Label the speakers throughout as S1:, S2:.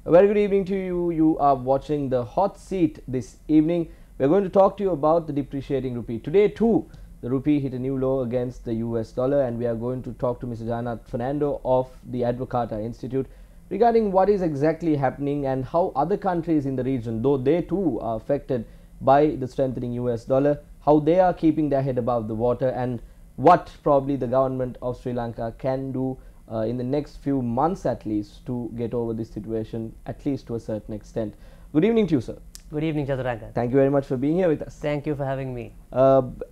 S1: A very good evening to you. You are watching the Hot Seat this evening. We are going to talk to you about the depreciating rupee. Today too, the rupee hit a new low against the US dollar, and we are going to talk to Mr. Janat Fernando of the Advocata Institute regarding what is exactly happening and how other countries in the region, though they too are affected by the strengthening US dollar, how they are keeping their head above the water, and what probably the government of Sri Lanka can do in the next few months at least to get over this situation, at least to a certain extent. Good evening to you, sir.
S2: Good evening, Chaturanga.
S1: Thank you very much for being here with us.
S2: Thank you for having me.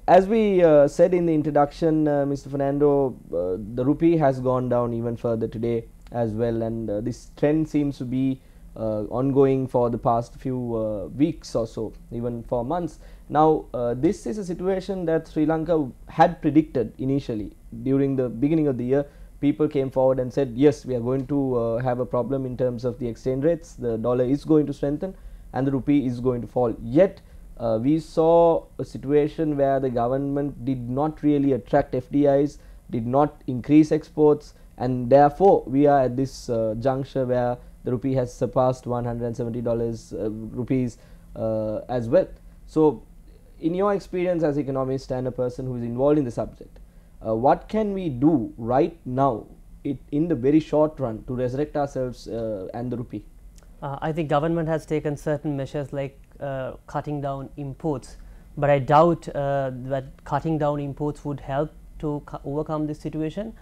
S1: As we said in the introduction, Mr. Fernando, the rupee has gone down even further today as well, and this trend seems to be ongoing for the past few weeks or so, even for months. Now, this is a situation that Sri Lanka had predicted initially. During the beginning of the year, people came forward and said, yes, we are going to have a problem in terms of the exchange rates. The dollar is going to strengthen and the rupee is going to fall. Yet, we saw a situation where the government did not really attract FDIs, did not increase exports, and therefore, we are at this juncture where the rupee has surpassed $170 rupees as well. So, in your experience as economist and a person who is involved in the subject, what can we do right now in the very short run to resurrect ourselves and the rupee?
S2: I think government has taken certain measures like cutting down imports, but I doubt that cutting down imports would help to overcome this situation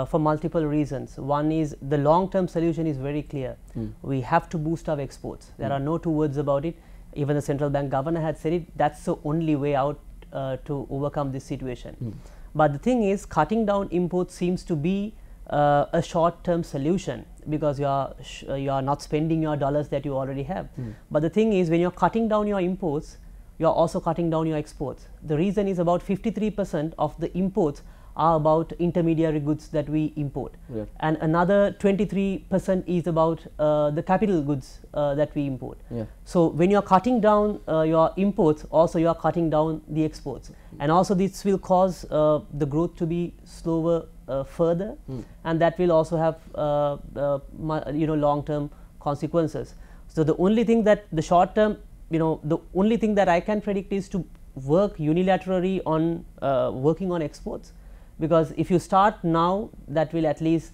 S2: for multiple reasons. One is the long-term solution is very clear. We have to boost our exports. There are no two words about it. Even the central bank governor had said it. That's the only way out to overcome this situation. But the thing is, cutting down imports seems to be a short-term solution because you are not spending your dollars that you already have. But the thing is, when you're cutting down your imports, you're also cutting down your exports. The reason is about 53% of the imports are about intermediary goods that we import, and another 23% is about the capital goods that we import. So, when you are cutting down your imports, also you are cutting down the exports, and also this will cause the growth to be slower further, and that will also have long-term consequences. So, the only thing that the short term, the only thing that I can predict is to work unilaterally on working on exports. Because if you start now, that will at least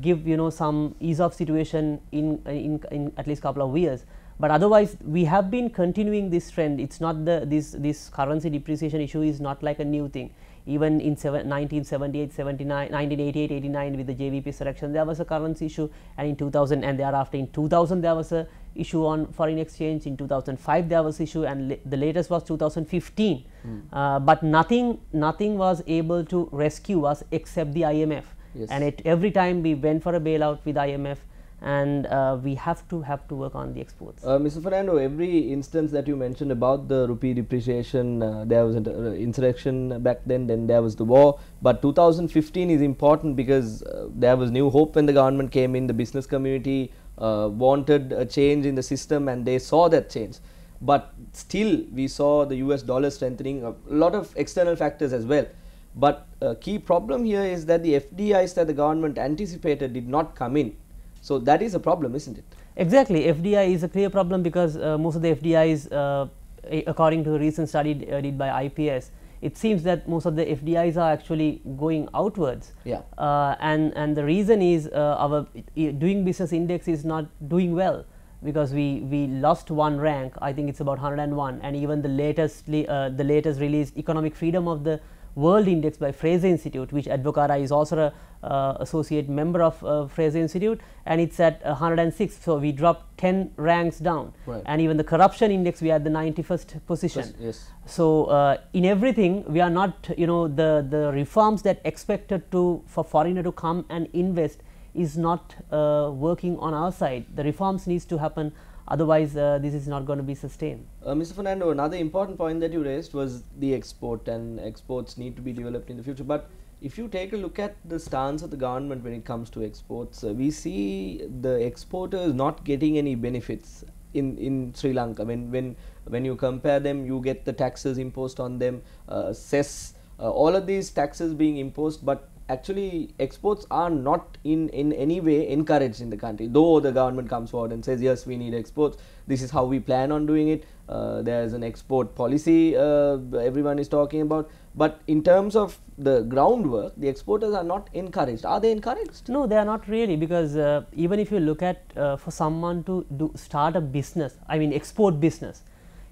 S2: give some ease of situation in at least couple of years. But otherwise, we have been continuing this trend. It's not this currency depreciation issue is not like a new thing. Even in 1978, 79, 1988, 89 with the JVP selection, there was a currency issue, and in 2000 and thereafter in 2000 there was a issue on foreign exchange. In 2005 there was issue, and the latest was 2015. But nothing was able to rescue us except the IMF. And every time we went for a bailout with IMF, and we have to work on the exports.
S1: Mr. Fernando, every instance that you mentioned about the rupee depreciation, there was an insurrection back then there was the war, but 2015 is important because there was new hope when the government came in. The business community wanted a change in the system, and they saw that change. But still we saw the US dollar strengthening, a lot of external factors as well. But a key problem here is that the FDIs that the government anticipated did not come in. So, that is a problem, isn't it?
S2: Exactly. FDI is a clear problem because most of the FDIs, according to a recent study did by IPS, it seems that most of the FDIs are actually going outwards. And the reason is our doing business index is not doing well, because we lost one rank. I think it's about 101, and even the latest released economic freedom of the world index by Fraser Institute, which Advocata is also a associate member of Fraser Institute, and it's at 106. So, we dropped 10 ranks down, and even the corruption index we are at the 91st position. So, in everything we are not, the reforms that expected for foreigner to come and invest is not working on our side. The reforms needs to happen, otherwise this is not going to be sustained.
S1: Mr. Fernando, another important point that you raised was the export, and exports need to be developed in the future. But if you take a look at the stance of the government when it comes to exports, we see the exporters not getting any benefits in Sri Lanka. When you compare them, you get the taxes imposed on them, cess, all of these taxes being imposed, but actually exports are not in any way encouraged in the country, though the government comes forward and says yes, we need exports, this is how we plan on doing it. There is an export policy everyone is talking about, but in terms of the groundwork, the exporters are not encouraged. Are they encouraged?
S2: No, they are not really, because even if you look at for someone to start a business, I mean export business,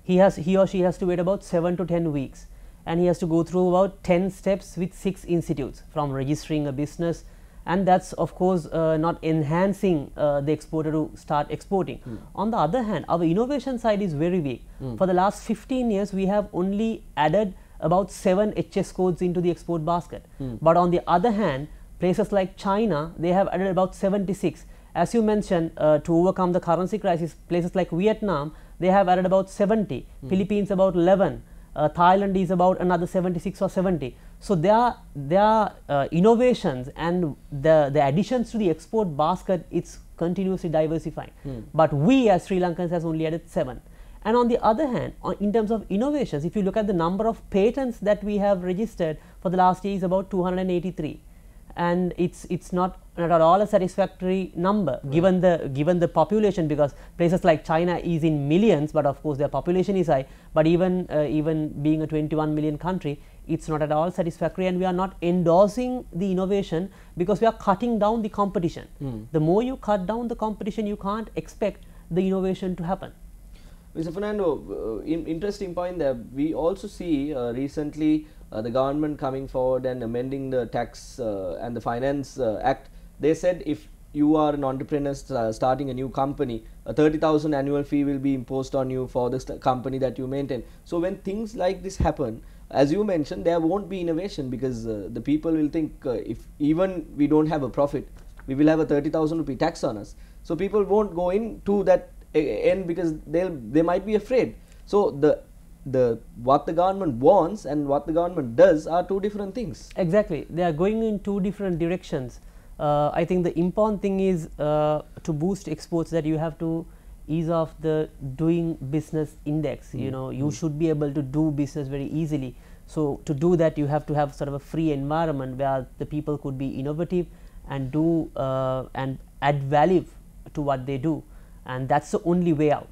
S2: he or she has to wait about 7 to 10 weeks, and he has to go through about 10 steps with 6 institutes, from registering a business, and that's of course not enhancing the exporter to start exporting. On the other hand, our innovation side is very weak. For the last 15 years we have only added about 7 HS codes into the export basket, but on the other hand, places like China, they have added about 76. As you mentioned, to overcome the currency crisis, places like Vietnam, they have added about 70, Philippines about 11, Thailand is about another 76 or 70. So there are innovations, and the additions to the export basket, it's continuously diversifying. But we as Sri Lankans has only added 7. And on the other hand, in terms of innovations, if you look at the number of patents that we have registered for the last year is about 283, and it's not at all a satisfactory number, given the population, because places like China is in millions, but of course their population is high, but even being a 21 million country, it's not at all satisfactory, and we are not endorsing the innovation because we are cutting down the competition. The more you cut down the competition, you can't expect the innovation to happen.
S1: Mr. Fernando, interesting point there. We also see recently the government coming forward and amending the tax and the finance act. They said if you are an entrepreneur starting a new company, a 30,000 annual fee will be imposed on you for the company that you maintain. So when things like this happen, as you mentioned, there won't be innovation, because the people will think if even we don't have a profit, we will have a 30,000 rupee tax on us. So people won't go into that end because they might be afraid. So what the government wants and what the government does are two different things.
S2: Exactly, they are going in two different directions. I think the important thing is to boost exports, that you have to ease off the doing business index. You know, you should be able to do business very easily. So to do that, you have to have sort of a free environment where the people could be innovative and do and add value to what they do, and that's the only way out.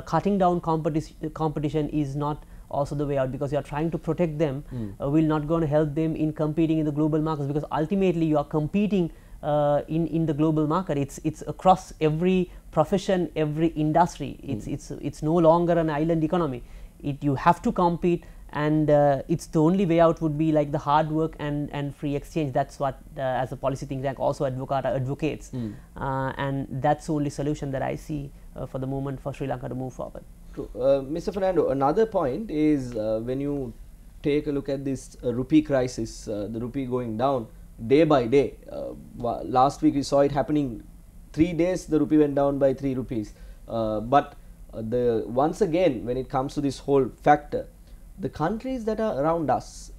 S2: Cutting down competition is not also the way out, because you are trying to protect them. We're not going to help them in competing in the global markets, because ultimately you are competing in the global market. It's across every profession, every industry. It's no longer an island economy. You have to compete, and it's the only way out would be like the hard work and free exchange. That's what as a policy think tank also advocates, and that's the only solution that I see for the moment for Sri Lanka to move forward.
S1: Mr. Fernando, another point is when you take a look at this rupee crisis, the rupee going down day by day. Last week we saw it happening. 3 days the rupee went down by 3 rupees. But once again, when it comes to this whole factor, the countries that are around us,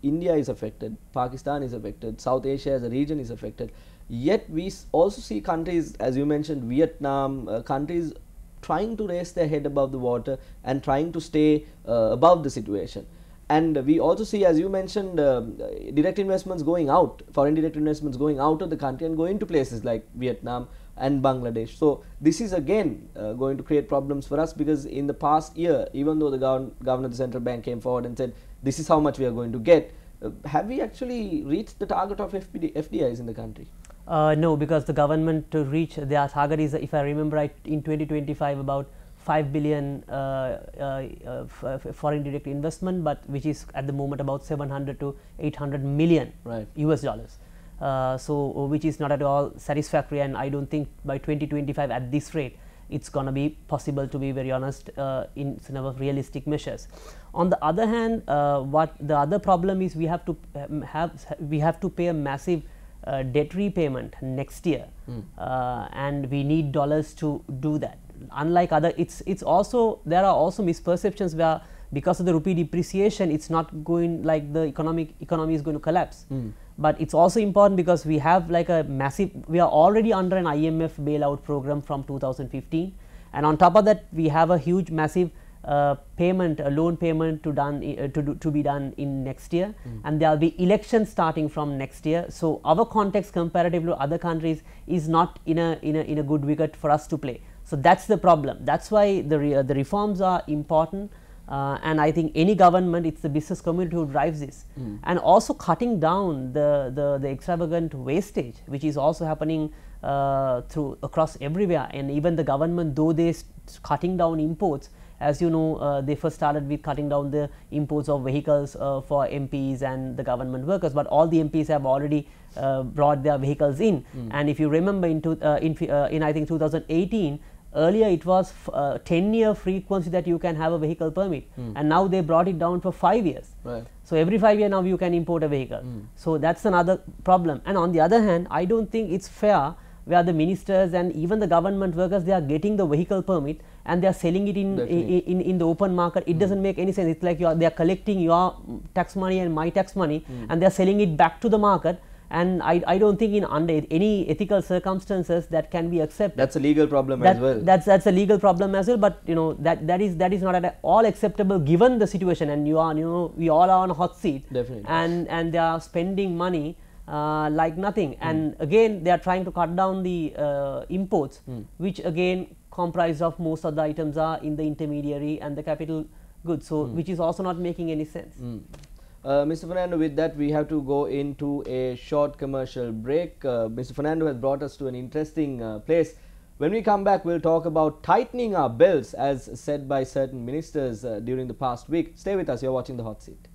S1: India is affected, Pakistan is affected, South Asia as a region is affected. Yet we also see countries, as you mentioned, Vietnam, countries trying to raise their head above the water and trying to stay above the situation. And we also see, as you mentioned, direct investments going out, foreign direct investments going out of the country and going to places like Vietnam and Bangladesh. So this is again going to create problems for us, because in the past year, even though the governor of the central bank came forward and said this is how much we are going to get, have we actually reached the target of FDIs in the country?
S2: No, because the government to reach their target is, if I remember right, in 2025 about 5 billion foreign direct investment, but which is at the moment about 700 to 800 million US dollars. So which is not at all satisfactory, and I don't think by 2025 at this rate it's gonna be possible, to be very honest, in some of realistic measures. On the other hand, what the other problem is, we have to pay a massive debt repayment next year, and we need dollars to do that. Unlike other, it's also, there are also misperceptions where because of the rupee depreciation, it's not going like the economy is going to collapse. But it's also important because we have like a massive, we are already under an IMF bailout program from 2015, and on top of that we have a huge massive payment, a loan payment to be done in next year, and there will be elections starting from next year. So our context comparatively to other countries is not in a good wicket for us to play. So that's the problem. That's why the reforms are important. And I think any government, it's the business community who drives this, and also cutting down the extravagant wastage, which is also happening across everywhere. And even the government, though they cutting down imports, as you know, they first started with cutting down the imports of vehicles for MPs and the government workers, but all the MPs have already brought their vehicles in. And if you remember, in I think 2018. Earlier it was 10-year frequency that you can have a vehicle permit, and now they brought it down for 5 years.
S1: Right.
S2: So every 5 years now you can import a vehicle. So that's another problem. And on the other hand, I don't think it's fair where the ministers and even the government workers, they are getting the vehicle permit and they are selling it in the open market. It doesn't make any sense. It's like they are collecting your tax money and my tax money, and they are selling it back to the market. And I don't think in under any ethical circumstances that can be accepted.
S1: That's a legal problem as well.
S2: That's a legal problem as well. But you know that is not at all acceptable given the situation. And we all are on a hot seat.
S1: Definitely.
S2: And they are spending money like nothing. And again they are trying to cut down the imports, which again comprised of most of the items are in the intermediary and the capital goods. So which is also not making any sense.
S1: Mr. Fernando, with that we have to go into a short commercial break. Mr. Fernando has brought us to an interesting place. When we come back, we'll talk about tightening our belts as said by certain ministers during the past week. Stay with us, you're watching The Hot Seat.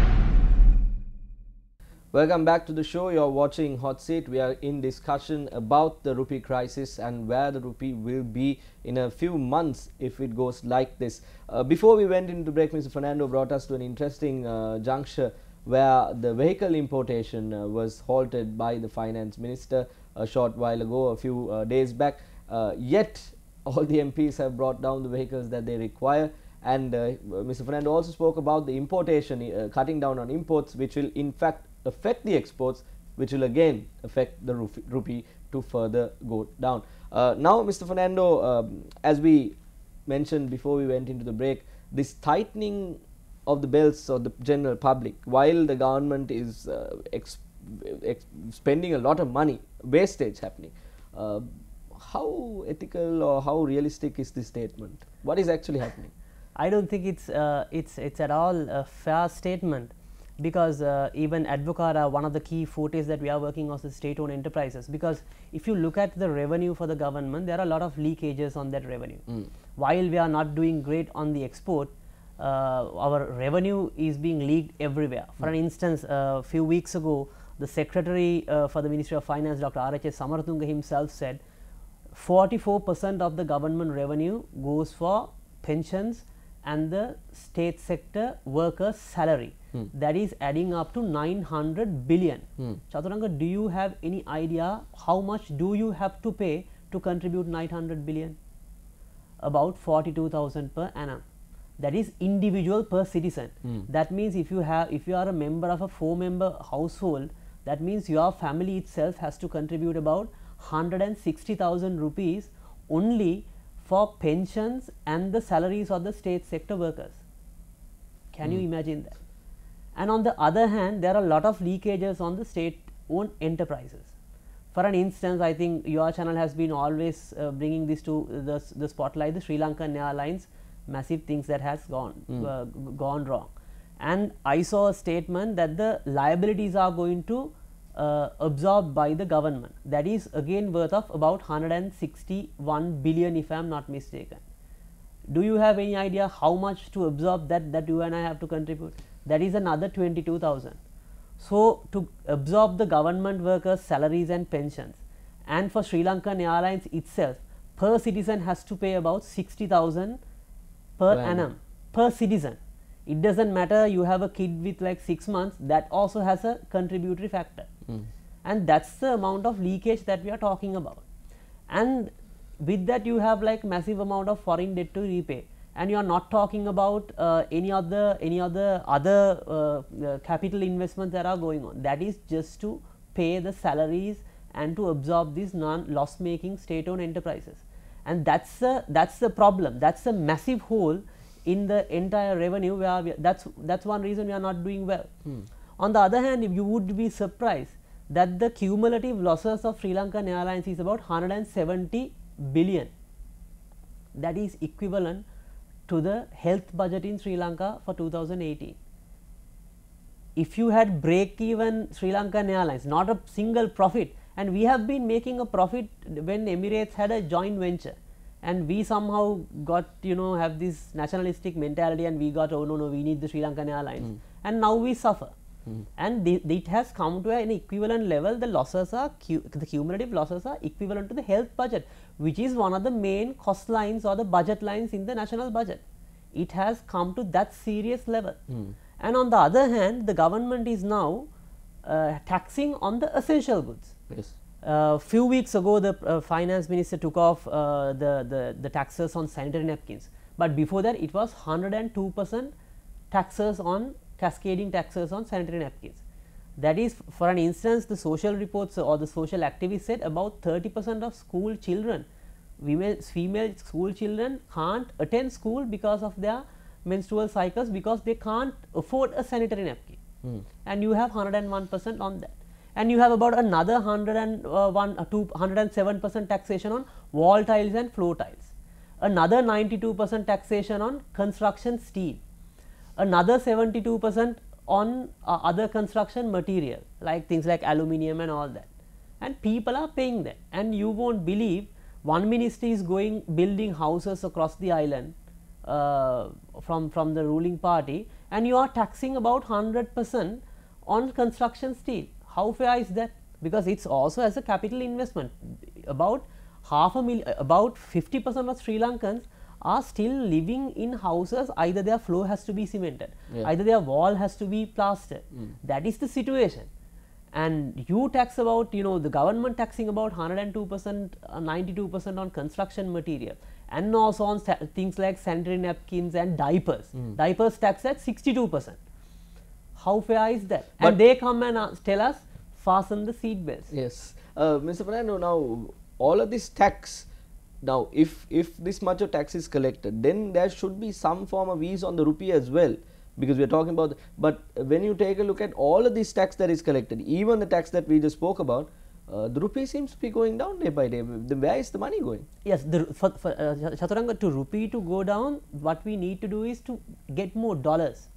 S1: Welcome back to the show. You're watching Hot Seat. We are in discussion about the rupee crisis and where the rupee will be in a few months if it goes like this. Before we went into break, Mr. Fernando brought us to an interesting juncture where the vehicle importation was halted by the finance minister a short while ago, a few days back. Yet all the MPs have brought down the vehicles that they require, and Mr. Fernando also spoke about the importation, cutting down on imports, which will in fact affect the exports, which will again affect the rupee to further go down. Now, Mr. Fernando, as we mentioned before we went into the break, this tightening of the belts of the general public, while the government is spending a lot of money, wastage happening, how ethical or how realistic is this statement? What is actually happening?
S2: I don't think it's at all a fair statement, because even Advocata, one of the key fortes that we are working on is state-owned enterprises. Because if you look at the revenue for the government, there are a lot of leakages on that revenue. While we are not doing great on the export, our revenue is being leaked everywhere. For an instance, a few weeks ago, the Secretary for the Ministry of Finance, Dr. R.H.S. Samaratunga himself said 44% of the government revenue goes for pensions and the state sector workers' salary. That is adding up to 900 billion. Chaturanga, do you have any idea how much do you have to pay to contribute 900 billion? About 42,000 per annum. That is individual per citizen. That means if you are a member of a 4-member household, that means your family itself has to contribute about 160,000 rupees only for pensions and the salaries of the state sector workers. Can you imagine that? And on the other hand, there are a lot of leakages on the state-owned enterprises. For an instance, I think your channel has been always bringing this to the spotlight, the Sri Lankan Airlines, massive things that has gone wrong. And I saw a statement that the liabilities are going to absorbed by the government. That is again worth of about 161 billion if I am not mistaken. Do you have any idea how much to absorb that you and I have to contribute? That is another 22,000. So, to absorb the government workers' salaries and pensions, and for Sri Lankan Airlines itself, per citizen has to pay about 60,000 per annum per citizen. It does not matter you have a kid with like 6 months, that also has a contributory factor. And that is the amount of leakage that we are talking about. And with that you have like massive amount of foreign debt to repay, and you are not talking about any other capital investments that are going on. That is just to pay the salaries and to absorb these non-loss making state-owned enterprises. And that's the problem. That's a massive hole in the entire revenue, where that's one reason we are not doing well. On the other hand, if you would be surprised that the cumulative losses of Sri Lankan Airlines is about 170 billion. That is equivalent to the health budget in Sri Lanka for 2018. If you had break even Sri Lankan Airlines, not a single profit, and we have been making a profit when Emirates had a joint venture, and we somehow got, have this nationalistic mentality, and we got, oh no, we need the Sri Lankan Airlines, and now we suffer. And it has come to an equivalent level. The losses are the cumulative losses are equivalent to the health budget, which is one of the main cost lines or the budget lines in the national budget. It has come to that serious level. And on the other hand, the government is now taxing on the essential goods.
S1: Yes.
S2: Few weeks ago, the finance minister took off the taxes on sanitary napkins, but before that it was 102% taxes on cascading taxes on sanitary napkins. That is, for an instance, the social reports or the social activists said about 30% of school children, female school children can't attend school because of their menstrual cycles, because they can't afford a sanitary napkin. And you have 101% on that, and you have about another 107% taxation on wall tiles and floor tiles, another 92% taxation on construction steel, another 72% on other construction material like things like aluminium and all that, and people are paying that. And you won't believe, one ministry is building houses across the island from the ruling party, and you are taxing about 100% on construction steel. How fair is that? Because it's also as a capital investment. About about 50% of Sri Lankans are still living in houses, either their floor has to be cemented, either their wall has to be plastered. That is the situation. And you tax about, the government taxing about 102%, 92% on construction material, and also on things like sanitary napkins and diapers. Diapers tax at 62%. How fair is that? But and they come and tell us, fasten the seat belts.
S1: Yes. Mr. Fernando, now all of this tax, now if this much of tax is collected, then there should be some form of ease on the rupee as well, because we are talking about but when you take a look at all of this tax that is collected, even the tax that we just spoke about, the rupee seems to be going down day by day. Where is the money going?
S2: Yes, for Chaturanga, to rupee to go down, what we need to do is to get more dollars.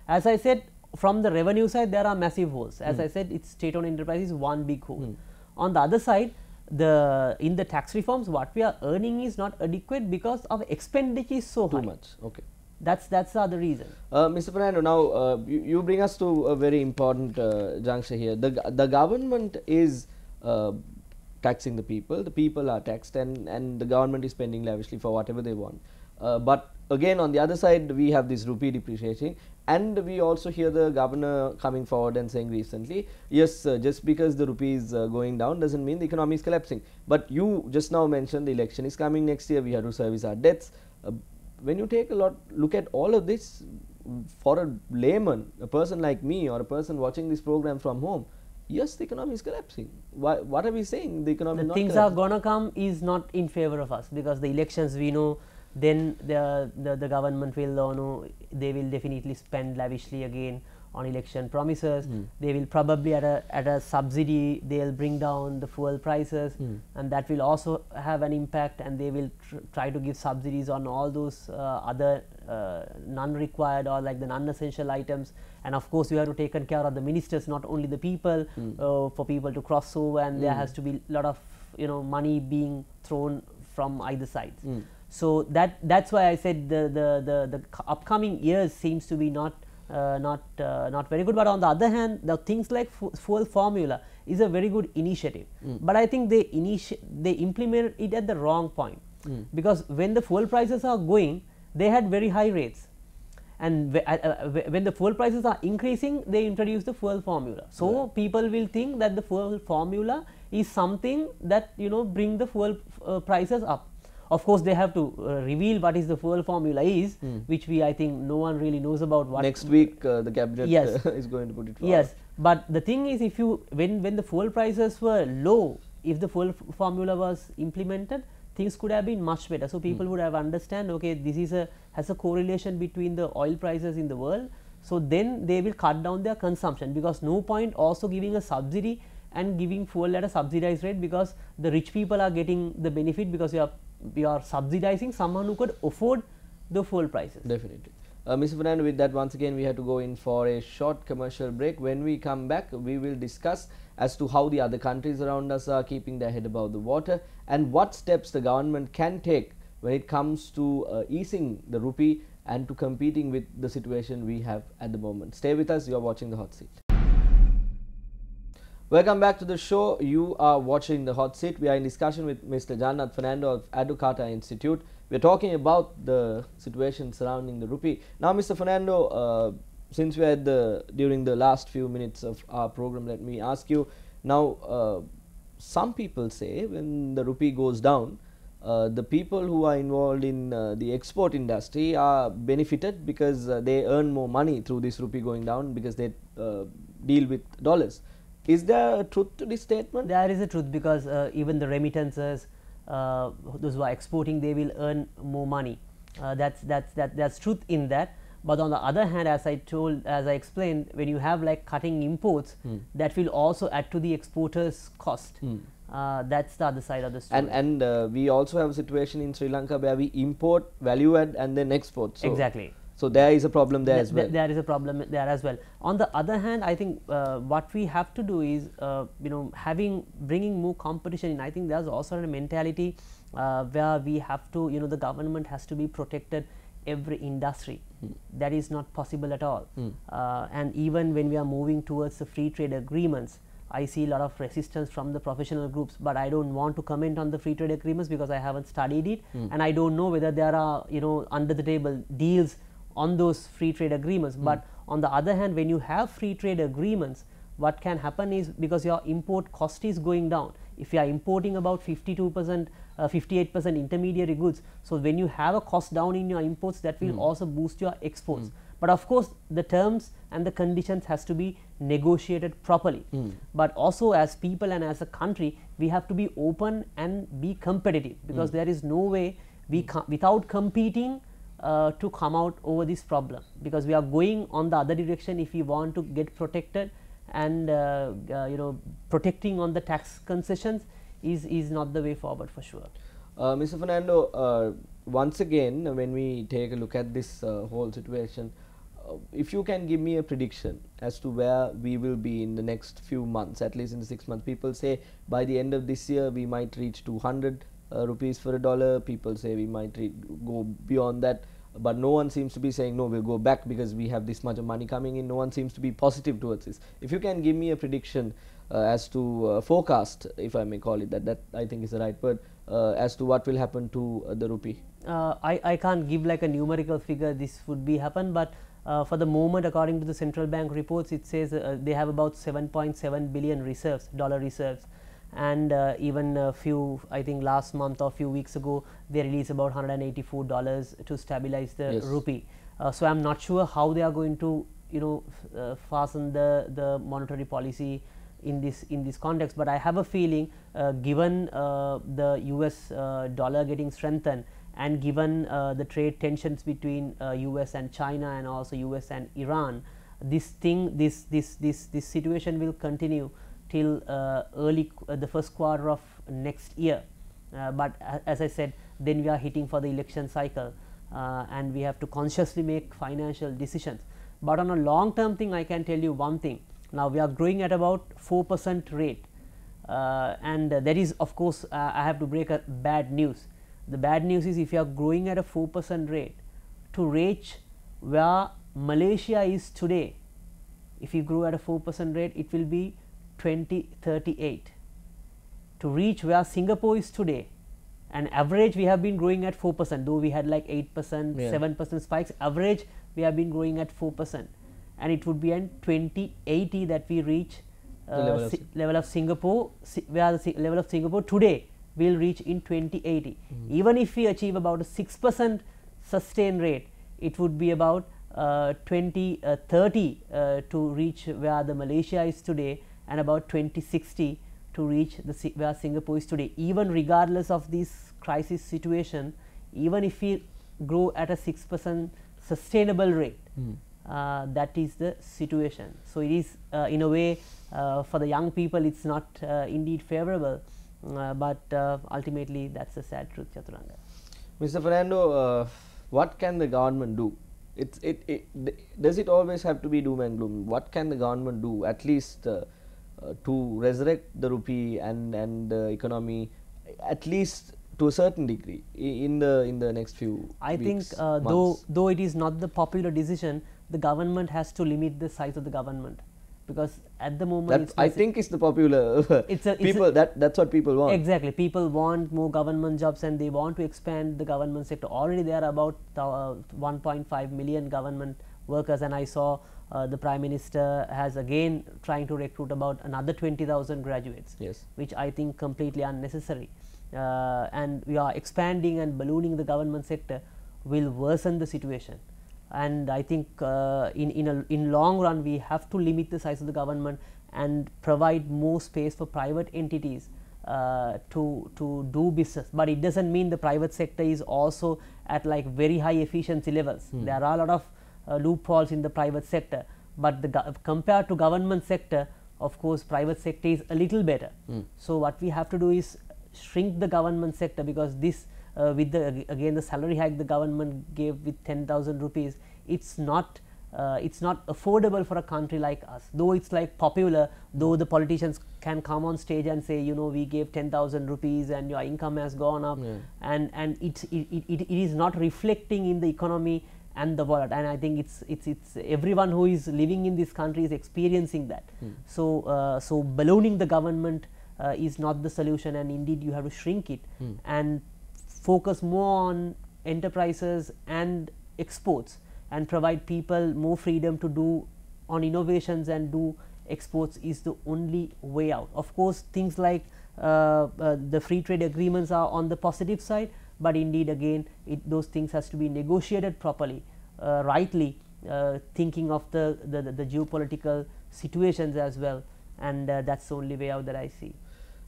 S2: As I said, from the revenue side there are massive holes. As I said, it's state owned enterprise is one big hole. On the other side, in the tax reforms, what we are earning is not adequate because of expenditure is so high.
S1: Too much. Okay.
S2: That's the other reason.
S1: Mr. Fernando, now you bring us to a very important juncture here. The government is taxing the people are taxed, and the government is spending lavishly for whatever they want. But again, on the other side, we have this rupee depreciating, and we also hear the governor coming forward and saying recently, yes, just because the rupee is going down doesn't mean the economy is collapsing. But you just now mentioned the election is coming next year, we have to service our debts. When you take a look at all of this, for a layman, a person like me or a person watching this program from home, yes, the economy is collapsing. What are we saying? The economy is not
S2: things are going to come is not in favor of us, because the elections, we know, then the government will they will definitely spend lavishly again on election promises. They will probably at a subsidy, they will bring down the fuel prices, and that will also have an impact, and they will try to give subsidies on all those other non-required or like the non-essential items. And of course, you have to take care of the ministers, not only the people, for people to cross over, and there has to be a lot of money being thrown from either side. So that's why I said the upcoming years seems to be not very good. But on the other hand, the things like fuel formula is a very good initiative, but I think they implemented it at the wrong point, because when the fuel prices are going, they had very high rates, and when the fuel prices are increasing, they introduce the fuel formula. So people will think that the fuel formula is something that bring the fuel prices up. Of course, they have to reveal what is the fuel formula is, which I think no one really knows about. What
S1: next week the cabinet is going to put it forward.
S2: Yes, but the thing is, if when the fuel prices were low, if the fuel formula was implemented, things could have been much better. So people would have understand, okay, this is has a correlation between the oil prices in the world. So then they will cut down their consumption, because no point also giving a subsidy and giving fuel at a subsidized rate, because the rich people are getting the benefit, because we are subsidizing someone who could afford the fuel prices.
S1: Definitely. Mr. Fernando, with that, once again we have to go in for a short commercial break. When we come back, we will discuss as to how the other countries around us are keeping their head above the water, and what steps the government can take when it comes to easing the rupee and to competing with the situation we have at the moment. Stay with us. You are watching the Hot Seat. Welcome back to the show. You are watching the Hot Seat. We are in discussion with Mr. Jannat Fernando of Advocata Institute. We are talking about the situation surrounding the rupee. Now, Mr. Fernando, since we are during the last few minutes of our program, let me ask you now. Some people say when the rupee goes down, the people who are involved in the export industry are benefited, because they earn more money through this rupee going down, because they deal with dollars. Is there a truth to this statement?
S2: There is a truth, because even the remittances, those who are exporting, they will earn more money. That's truth in that. But on the other hand, as I explained, when you have like cutting imports, that will also add to the exporters' cost. That's the other side of the story.
S1: And we also have a situation in Sri Lanka where we import value add and then export. So
S2: exactly.
S1: So there is a problem there as well.
S2: There is a problem there as well. On the other hand, I think what we have to do is bringing more competition in. I think there's also a mentality where we have to, the government has to be protected every industry. That is not possible at all. And even when we are moving towards the free trade agreements, I see a lot of resistance from the professional groups, but I don't want to comment on the free trade agreements because I haven't studied it, and I don't know whether there are under the table deals on those free trade agreements. But on the other hand, when you have free trade agreements, what can happen is, because your import cost is going down, if you are importing about 52%, 58% intermediary goods, so when you have a cost down in your imports, that will also boost your exports. But of course, the terms and the conditions has to be negotiated properly. But also, as people and as a country, we have to be open and be competitive, because there is no way without competing to come out over this problem, because we are going on the other direction if we want to get protected, and protecting on the tax concessions is not the way forward for sure.
S1: Mr. Fernando, once again, when we take a look at this whole situation, if you can give me a prediction as to where we will be in the next few months, at least in the 6 months. People say by the end of this year we might reach 200 rupees for a dollar. People say we might go beyond that, but no one seems to be saying no, we'll go back because we have this much of money coming in. No one seems to be positive towards this. If you can give me a prediction as to forecast, if I may call it that I think is the right word, as to what will happen to the rupee.
S2: I can't give like a numerical figure this would be happen, but for the moment, according to the central bank reports, it says they have about 7.7 billion reserves, dollar reserves, and even a few, I think last month or few weeks ago, they released about $184 to stabilize the rupee. So I'm not sure how they are going to fasten the monetary policy in this context, but I have a feeling given the US dollar getting strengthened, and given the trade tensions between US and China, and also US and Iran, this situation will continue till the first quarter of next year. But as I said, then we are hitting for the election cycle, and we have to consciously make financial decisions. But on a long term thing, I can tell you one thing. Now we are growing at about 4% rate, and that is, of course, I have to break a bad news. The bad news is, if you are growing at a 4% rate, to reach where Malaysia is today, if you grow at a 4% rate, it will be 2038. To reach where Singapore is today, and average we have been growing at 4%, though we had like 8%, 7% spikes, average we have been growing at 4%, and it would be in 2080 that we reach level of Singapore, where the level of Singapore today will reach in 2080. Even if we achieve about a 6% sustained rate, it would be about 2030 to reach where the Malaysia is today, and about 2060 to reach where Singapore is today. Even regardless of this crisis situation, even if we grow at a 6% sustainable rate, that is the situation. So it is in a way for the young people it's not indeed favorable, but ultimately that's the sad truth, Chaturanga.
S1: Mr. Fernando, what can the government do? Does it always have to be doom and gloom? What can the government do at least to resurrect the rupee and the economy, at least to a certain degree, in the next few
S2: I
S1: weeks,
S2: think
S1: months?
S2: though it is not the popular decision, the government has to limit the size of the government, because at the moment
S1: That I think is the popular that's what people want.
S2: Exactly, people want more government jobs and they want to expand the government sector. Already there are about 1.5 million government workers, and I saw the Prime Minister has again trying to recruit about another 20,000 graduates,
S1: Yes.
S2: which I think completely unnecessary. And we are expanding and ballooning the government sector will worsen the situation. And I think in long run we have to limit the size of the government and provide more space for private entities to do business. But it doesn't mean the private sector is also at like very high efficiency levels. There are a lot of loopholes in the private sector, but compared to government sector, of course private sector is a little better. So what we have to do is shrink the government sector, because this with the again the salary hike the government gave with 10,000 rupees, it's not affordable for a country like us. Though it's like popular, though the politicians can come on stage and say, you know, we gave 10,000 rupees and your income has gone up, and it is not reflecting in the economy and the world. And I think it's everyone who is living in this country is experiencing that. So ballooning the government is not the solution, and indeed you have to shrink it and focus more on enterprises and exports, and provide people more freedom to do on innovations and do exports is the only way out. Of course, things like the free trade agreements are on the positive side, but indeed again those things has to be negotiated properly, rightly, thinking of the geopolitical situations as well, and that's the only way out that I see.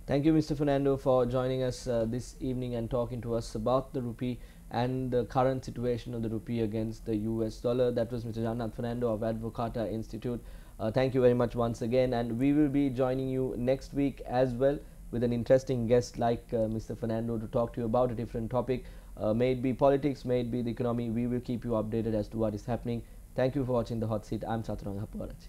S1: Thank you, Mr. Fernando, for joining us this evening and talking to us about the rupee and the current situation of the rupee against the US dollar. That was Mr. Jannat Fernando of Advocata Institute. Thank you very much once again, and we will be joining you next week as well with an interesting guest like Mr. Fernando to talk to you about a different topic. May it be politics, may it be the economy, we will keep you updated as to what is happening. Thank you for watching The Hot Seat. I'm Chaturanga Pawarachi.